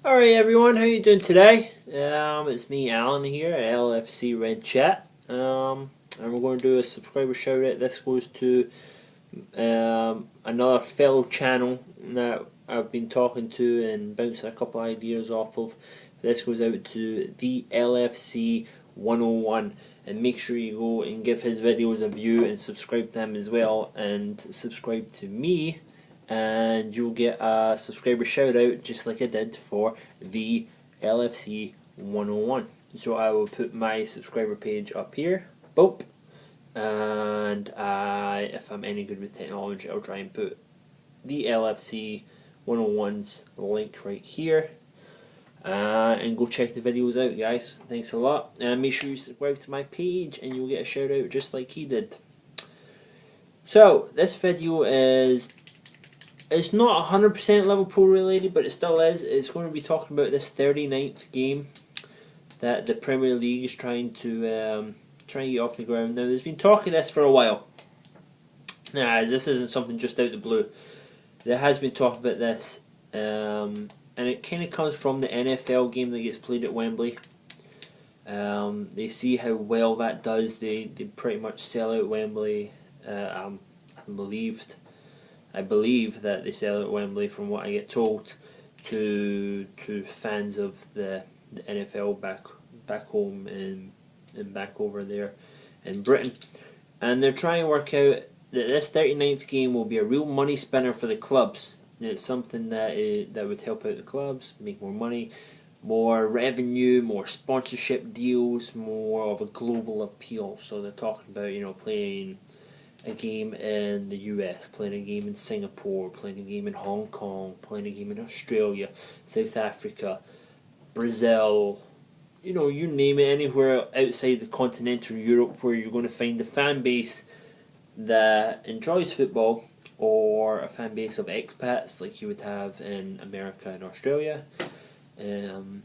Alright everyone, how you doing today? It's me Alan here at LFC Red Chat. And we're going to do a subscriber shout out. This goes to another fellow channel that I've been talking to and bouncing a couple ideas off of. This goes out to the LFC 101, and make sure you go and give his videos a view and subscribe to him as well, and subscribe to me, and you'll get a subscriber shout out just like I did for the LFC 101. So I will put my subscriber page up here, boop, and if I'm any good with technology, I'll try and put the LFC 101's link right here, and go check the videos out, guys. Thanks a lot, and make sure you subscribe to my page and you'll get a shout out just like he did. So this video is, it's not 100% Liverpool related, but it still is. It's going to be talking about this 39th game that the Premier League is trying to get off the ground. Now, there's been talk of this for a while. Now, this isn't something just out the blue. There has been talk about this, and it kind of comes from the NFL game that gets played at Wembley. They see how well that does. They pretty much sell out Wembley. I believe that they sell at Wembley, from what I get told, to fans of the NFL back home and back over there in Britain. And they're trying to work out that this 39th game will be a real money spinner for the clubs. It's something that would help out the clubs, make more money, more revenue, more sponsorship deals, more of a global appeal. So they're talking about, playing a game in the US, playing a game in Singapore, playing a game in Hong Kong, playing a game in Australia, South Africa, Brazil, you name it, anywhere outside the continental Europe where you're going to find a fan base that enjoys football, or a fan base of expats like you would have in America and Australia, and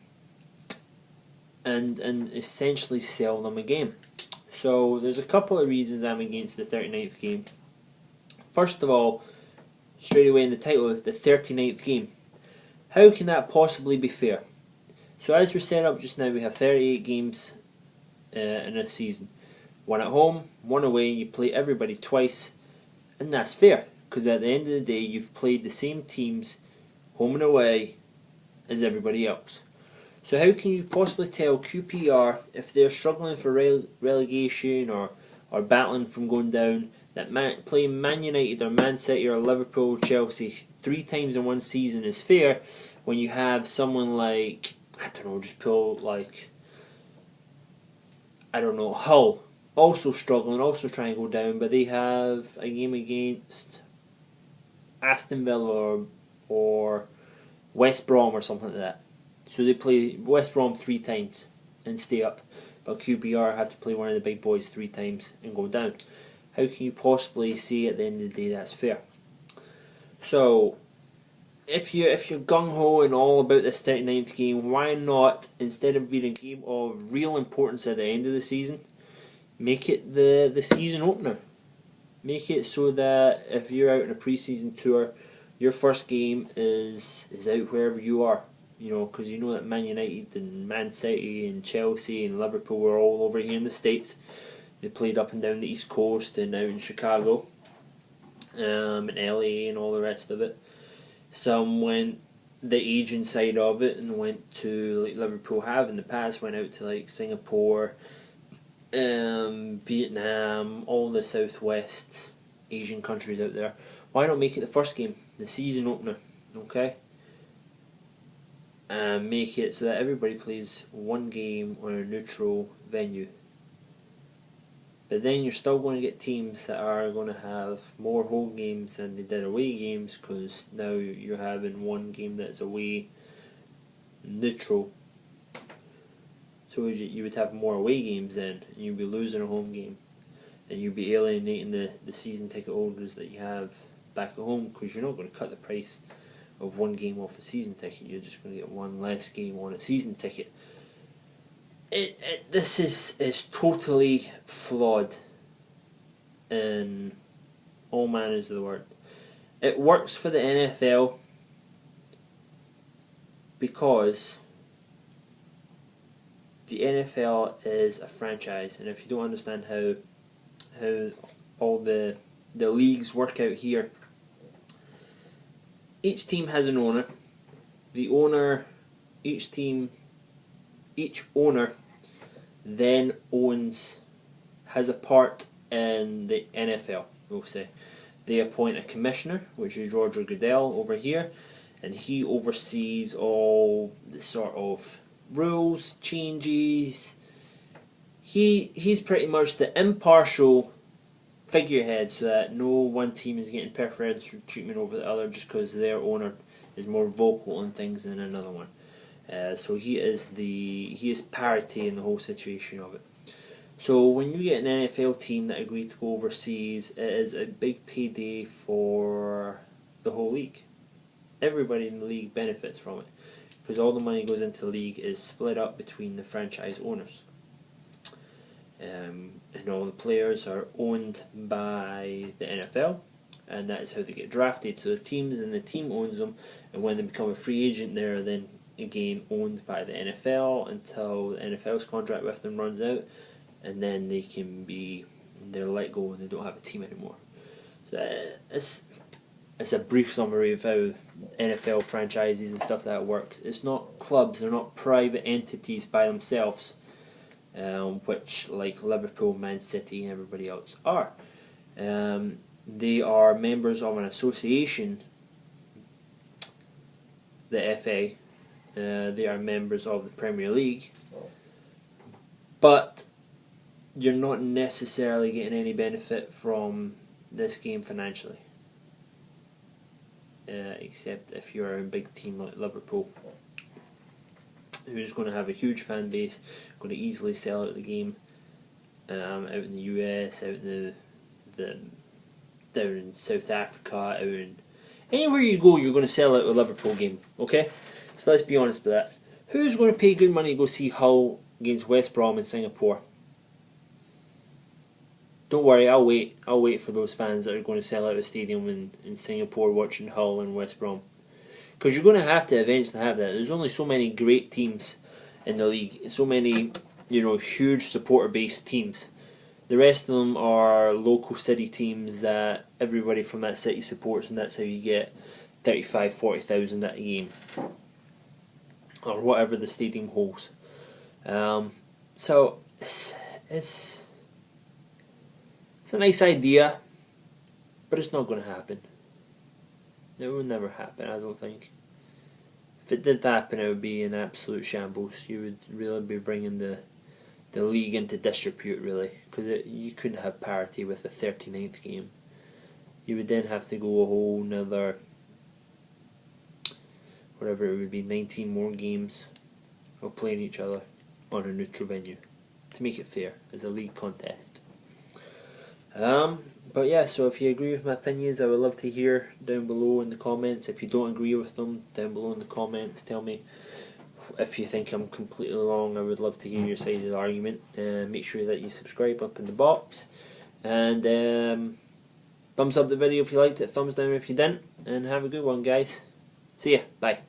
essentially sell them a game. So there's a couple of reasons I'm against the 39th game. First of all, straight away in the title, the 39th game. How can that possibly be fair? So as we're set up just now, we have 38 games in a season. One at home, one away, you play everybody twice, and that's fair, because at the end of the day, you've played the same teams, home and away, as everybody else. So how can you possibly tell QPR, if they're struggling for relegation or battling from going down, that playing Man United or Man City or Liverpool or Chelsea 3 times in one season is fair, when you have someone like, Hull, also struggling, also trying to go down, but they have a game against Aston Villa or West Brom or something like that. So they play West Brom 3 times and stay up, but QPR have to play one of the big boys 3 times and go down. How can you possibly say at the end of the day that's fair? So if you're gung-ho and all about this 39th game, why not, instead of being a game of real importance at the end of the season, make it the season opener? Make it so that if you're out on a pre-season tour, your first game is out wherever you are. Because you know that Man United and Man City and Chelsea and Liverpool were all over here in the States. They played up and down the East Coast and out in Chicago, and LA and all the rest of it. Some went the Asian side of it and went to, like Liverpool have in the past, went out to like Singapore, Vietnam, all the Southwest Asian countries out there. Why not make it the first game, the season opener, okay? And make it so that everybody plays one game on a neutral venue. But then you're still going to get teams that are going to have more home games than they did away games, because now you're having one game that's away neutral. So you would have more away games then, and you'd be losing a home game, and you'd be alienating the season ticket holders that you have back at home, because you're not going to cut the price of one game off a season ticket. You're just going to get one less game on a season ticket. This is totally flawed in all manners of the word. It works for the NFL because the NFL is a franchise, and if you don't understand how all the leagues work out here, each team has an owner. The owner, each owner then has a part in the NFL, we'll say. They appoint a commissioner, which is Roger Goodell over here, and he oversees all the sort of rules, changes. He's pretty much the impartial figurehead, so that no one team is getting preferential treatment over the other just because their owner is more vocal on things than another one. So he is parity in the whole situation of it. So when you get an NFL team that agree to go overseas, it is a big payday for the whole league. Everybody in the league benefits from it, because all the money goes into the league is split up between the franchise owners. And all the players are owned by the NFL, and that is how they get drafted to their teams, and the team owns them, and when they become a free agent, they're then again owned by the NFL until the NFL's contract with them runs out, and then they're let go and they don't have a team anymore. So it's a brief summary of how NFL franchises and stuff that works. It's not clubs, they're not private entities by themselves, which like Liverpool, Man City and everybody else are. They are members of an association, the FA. They are members of the Premier League, but you're not necessarily getting any benefit from this game financially, except if you're a big team like Liverpool, who's going to have a huge fan base, going to easily sell out the game, out in the US, out in the down in South Africa, out in anywhere you go, you're going to sell out a Liverpool game. Okay, so let's be honest with that. Who's going to pay good money to go see Hull against West Brom in Singapore? Don't worry, I'll wait. I'll wait for those fans that are going to sell out a stadium in Singapore watching Hull and West Brom. Because you're going to have to eventually have that. There's only so many great teams in the league. So many, huge supporter-based teams. The rest of them are local city teams that everybody from that city supports, and that's how you get 35,000, 40,000 at a game. Or whatever the stadium holds. So, it's a nice idea, but it's not going to happen. It will never happen, I don't think. If it did happen, it would be an absolute shambles. You would really be bringing the league into disrepute, really, because you couldn't have parity with the 39th game. You would then have to go a whole nother, whatever it would be, 19 more games of playing each other on a neutral venue to make it fair as a league contest. But yeah, so if you agree with my opinions, I would love to hear down below in the comments. If you don't agree with them, down below in the comments, tell me. If you think I'm completely wrong, I would love to hear your side of the argument. Make sure that you subscribe up in the box, and thumbs up the video if you liked it, thumbs down if you didn't, and have a good one, guys. See ya, bye.